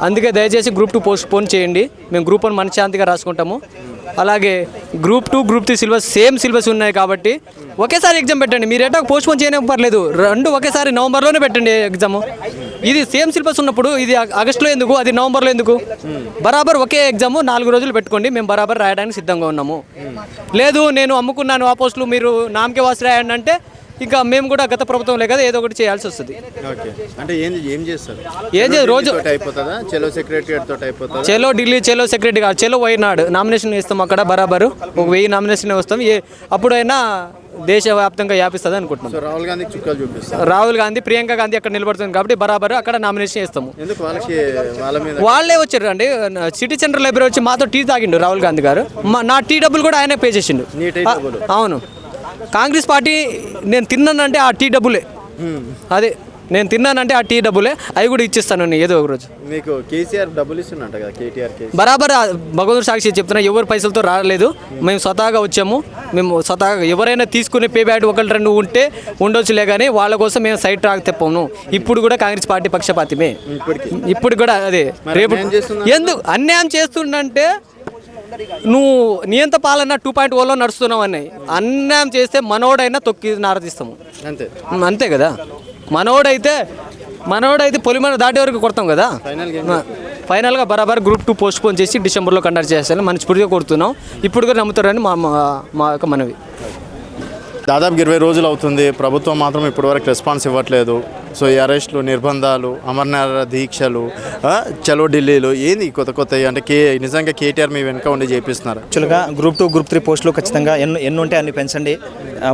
అందుకే దయచేసి group 2 postpone చేయండి. మేము గ్రూప్ 1 మనశ్శాంతిగా రాసుకుంటాము. అలాగే group 2 group 3 syllabus same syllabus ఉన్నాయి కాబట్టి ఒకేసారి ఎగ్జామ్ పెట్టండి. మీరు ఎటో పోస్ట్పోన్ చేయడం పర్లేదు, రెండు ఒకేసారి నవంబర్లోనే పెట్టండి ఎగ్జామ్. ఇది సేమ్ సిలబస్ ఉన్నప్పుడు ఇది ఆగస్టులో ఎందుకు, అది నవంబర్లో ఎందుకు? బరాబర్ ఒకే ఎగ్జామ్ 4 రోజులు పెట్టుకోండి. మేము బరాబర్ రాయడానికి సిద్ధంగా ఉన్నాము. లేదు నేను అమ్ముకున్నాను ఆ పోస్టులు మీరు నామకే వాసి రాయండి అంటే ఇంకా మేము కూడా గత ప్రభుత్వంలో కదా ఏదో ఒకటి చేయాల్సి వస్తుంది. అంటే ఏం చేస్తారు? రోజు అయిపోతుందా? చెలో సెక్రటరియట్ తోటి అయిపోతుందా? చెలో ఢిల్లీ, చెలో సెక్రటరీ కాదు, చెలో వైనాడు నామినేషన్ ఇస్తాం. అక్కడ బరాబరు 1000 నామినేషన్ వస్తాం. అప్పుడైనా దేశవ్యాప్తంగా వ్యాపిస్తుంది అనుకుంటున్నాం. రాహుల్ గాంధీ చుక్కలు చూపిస్తారు. రాహుల్ గాంధీ, ప్రియాంక గాంధీ అక్కడ నిలబడుతుంది కాబట్టి బరాబరు అక్కడ నామినేషన్ ఇస్తాము. వాళ్ళే వచ్చారు అండి. సిటీ సెంటర్ లైబ్రరీ వచ్చి మాతో టీ తాగిండు రాహుల్ గాంధీ గారు. నా టీ డబ్బులు కూడా ఆయనే పే చేసిండు. అవును, కాంగ్రెస్ పార్టీ నేను తిన్నానంటే ఆ టీ డబ్బులే, అదే నేను తిన్నానంటే ఆ టీ డబ్బులే, అవి కూడా ఇచ్చిస్తాను ఏదో ఒక రోజు. మీకు కేసీఆర్ డబ్బులు ఇస్తున్నట్టు కదా, కేటీఆర్ బరాబర్ భగవంతుడు సాక్షి చెప్తున్నా, ఎవరు పైసలతో రాలేదు, మేము స్వతహాగా వచ్చాము. మేము స్వతహాగా ఎవరైనా తీసుకునే పే బ్యాట్ 1-2 ఉంటే ఉండొచ్చులే కానీ వాళ్ళ కోసం మేము సైడ్ ట్రాక్ తెప్పాము. ఇప్పుడు కూడా కాంగ్రెస్ పార్టీ పక్షపాతమే, ఇప్పుడు కూడా అదే. రేపు ఎందుకు అన్యాయం చేస్తుండంటే నువ్వు నియంత పాలన 2.0లో నడుస్తున్నావు అని అన్యాయం చేస్తే మనోడైనా తొక్కి నారదీస్తాము. అంతే కదా, మనోడైతే పొలిమన దాటే వరకు కొడతాం కదా. ఫైనల్గా బరాబర్ గ్రూప్ 2 పోస్ట్పోన్ చేసి డిసెంబర్లో కండక్ట్ చేస్తాను మనస్ఫూర్తిగా కొడుతున్నాం. ఇప్పుడు కూడా నమ్ముతారని మా యొక్క మనవి. దాదాపు 20 రోజులు అవుతుంది, ప్రభుత్వం మాత్రం ఇప్పటివరకు రెస్పాన్స్ ఇవ్వట్లేదు. సో ఈ అరెస్టులు, నిర్బంధాలు, అమర్నాథ దీక్షలు, చలో ఢిల్లీలో ఏంది కొత్త అంటే నిజంగా కేటీఆర్ మీ వెనుక ఉండి చేపిస్తున్నారు. యాక్చువల్గా గ్రూప్ 2 గ్రూప్ 3 పోస్టులు ఖచ్చితంగా ఎన్ని ఉంటే అన్ని పెంచండి.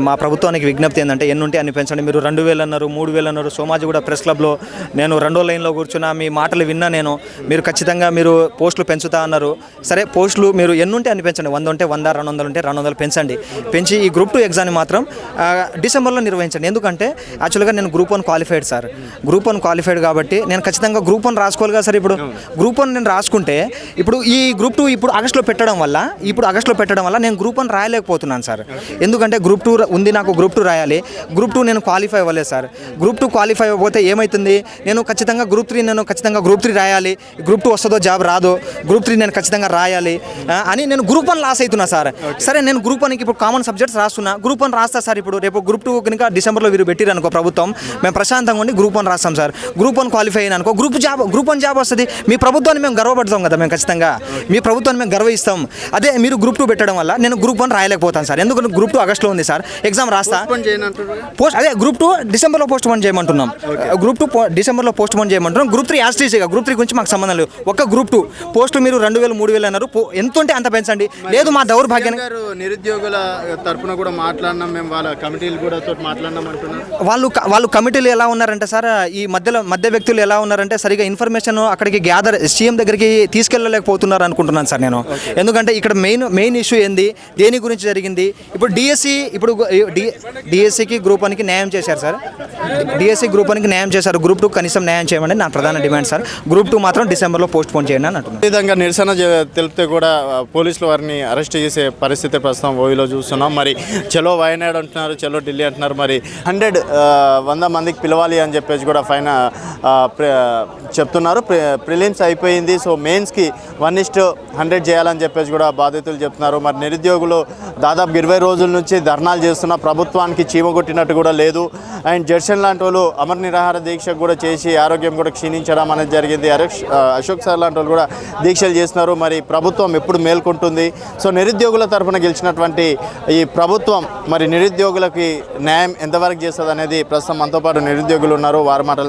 మా ప్రభుత్వానికి విజ్ఞప్తి ఏంటంటే ఎన్ని ఉంటే అన్ని పెంచండి. మీరు 2000 అన్నారు, 3000 అన్నారు. సోమాజీ కూడా ప్రెస్ క్లబ్లో నేను 2వ లైన్లో కూర్చున్నా, మీ మాటలు విన్నా నేను. మీరు ఖచ్చితంగా మీరు పోస్టులు పెంచుతా అన్నారు. సరే పోస్టులు మీరు ఎన్ని ఉంటే అన్ని పెంచండి. 100 ఉంటే 100, 200 ఉంటే 200 పెంచండి. పెంచి ఈ గ్రూప్ 2 ఎగ్జామ్ని మాత్రం డిసెంబర్లో నిర్వహించండి. ఎందుకంటే యాక్చువల్గా నేను group 1 qualified sir, group 1 qualified కాబట్టి నేను ఖచ్చితంగా గ్రూప్ 1 రాసుకోవాలి కదా సార్. ఇప్పుడు గ్రూప్ 1 నేను రాసుకుంటే ఇప్పుడు ఈ గ్రూప్ 2 ఇప్పుడు ఆగస్టులో పెట్టడం వల్ల నేను గ్రూప్ 1 రాయలేకపోతున్నాను సార్. ఎందుకంటే గ్రూప్ 2 ఉంది, నాకు గ్రూప్ 2 రాయాలి. గ్రూప్ 2 నేను క్వాలిఫై అవ్వలేదు సార్. గ్రూప్ 2 క్వాలిఫై అవ్వకపోతే ఏమవుతుంది? నేను ఖచ్చితంగా గ్రూప్ 3 రాయాలి. గ్రూప్ 2 వస్తుందో జాబ్ రాదో, గ్రూప్ 3 నేను ఖచ్చితంగా రాయాలి అని నేను గ్రూప్ 1 లాస్ అవుతున్నా సార్. సరే నేను గ్రూప్ 1కి ఇప్పుడు కామన్ సబ్జెక్ట్స్ రాస్తున్నా, గ్రూప్ 1 రాస్తా సార్. ఇప్పుడు రేపు గ్రూప్ 2 కనుక డిసెంబర్లో వీరు పెట్టిరనుకో ప్రభుత్వం, మేము ప్రశాంతంగా ఉండి గ్రూప్ 1 రాస్తాం సార్. గ్రూప్ 1 క్వాలిఫై అయినా అనుకో గ్రూప్ 1 జాబ్ వస్తుంది. మీ ప్రభుత్వాన్ని మేము గర్వపడతాం కదా, మేము ఖచ్చితంగా మీ ప్రభుత్వాన్ని మేము గర్వయిస్తాం. అదే మీరు గ్రూప్ 2 పెట్టడం వల్ల నేను గ్రూప్ 1 రాయలేకపోతాను సార్. ఎందుకంటే గ్రూప్ 2 ఆగస్టులో ఉంది సార్, ఎగ్జామ్ రాస్తా. అదే గ్రూప్ 2 డిసెంబర్లో పోస్ట్పోన్ చేయమంటున్నాం. గ్రూప్ 2 డిసెంబర్లో పోస్ట్పోన్ చేయమంటున్నాం. గ్రూప్ 3 యాస్టీసీగా, గ్రూప్ 3 గురించి మాకు సంబంధం లేదు. ఒక గ్రూప్ 2 పోస్టులు మీరు 2000, 3000 అన్నారు. ఎంత ఉంటే అంత పెంచండి. లేదు మా దౌర్భాగ్యం. నిరుద్యోగుల తరఫున కూడా మాట్లాడినాం మేము, వాళ్ళ కమిటీలు కూడా మాట్లాడినాం అంటున్నారు. వాళ్ళు కమిటీలు ఎలా ఉన్నారంటే సార్, ఈ మధ్య వ్యక్తులు ఎలా ఉన్నారంటే సరిగా ఇన్ఫర్మేషన్ అక్కడికి గ్యాదర్ సీఎం దగ్గరికి తీసుకెళ్ళలేకపోతున్నారు అనుకుంటున్నాను సార్ నేను. ఎందుకంటే ఇక్కడ మెయిన్ ఇష్యూ ఏంది, దేని గురించి జరిగింది. ఇప్పుడు డిఎస్సికి గ్రూప్ 1కి న్యాయం చేశారు సార్. డిఎస్సి గ్రూప్ 1కి న్యాయం చేశారు. గ్రూప్ 2 కనీసం న్యాయం చేయమని నా ప్రధాన డిమాండ్ సార్. గ్రూప్ 2 మాత్రం డిసెంబర్లో పోస్ట్పోన్ చేయండి అని అంటున్నారు. ఈ విధంగా నిరసన తెలిపితే కూడా పోలీసులు వారిని అరెస్ట్ చేసే పరిస్థితి ప్రస్తుతం ఓయిలో చూస్తున్నాం. మరి చలో వయనాడ్ అంటున్నారు, చలో ఢిల్లీ అంటున్నారు. మరి 100 మందికి పిలవాలి అని చెప్పేసి కూడా పైన చెప్తున్నారు. ప్రిలిమ్స్ అయిపోయింది, సో మెయిన్స్కి 1:100 చేయాలని చెప్పేసి కూడా బాధితులు చెప్తున్నారు. మరి నిరుద్యోగులు దాదాపు 20 రోజుల నుంచి ధర్నాలు చేస్తున్న ప్రభుత్వానికి చీమగొట్టినట్టు కూడా లేదు. అండ్ జడ్సన్ లాంటి వాళ్ళు అమర్ నిరాహార దీక్ష కూడా చేసి ఆరోగ్యం కూడా క్షీణించడం అనేది జరిగింది. అశోక్ సార్ లాంటి వాళ్ళు కూడా దీక్షలు చేస్తున్నారు. మరి ప్రభుత్వం ఎప్పుడు మేల్కొంటుంది? సో నిరుద్యోగుల తరఫున గెలిచినటువంటి ఈ ప్రభుత్వం మరి నిరుద్యోగులకి న్యాయం ఎంతవరకు చేస్తుంది అనేది ప్రస్తుతం మనతో పాటు నిరుద్యోగులు ఉన్నారు, వారి మాటలు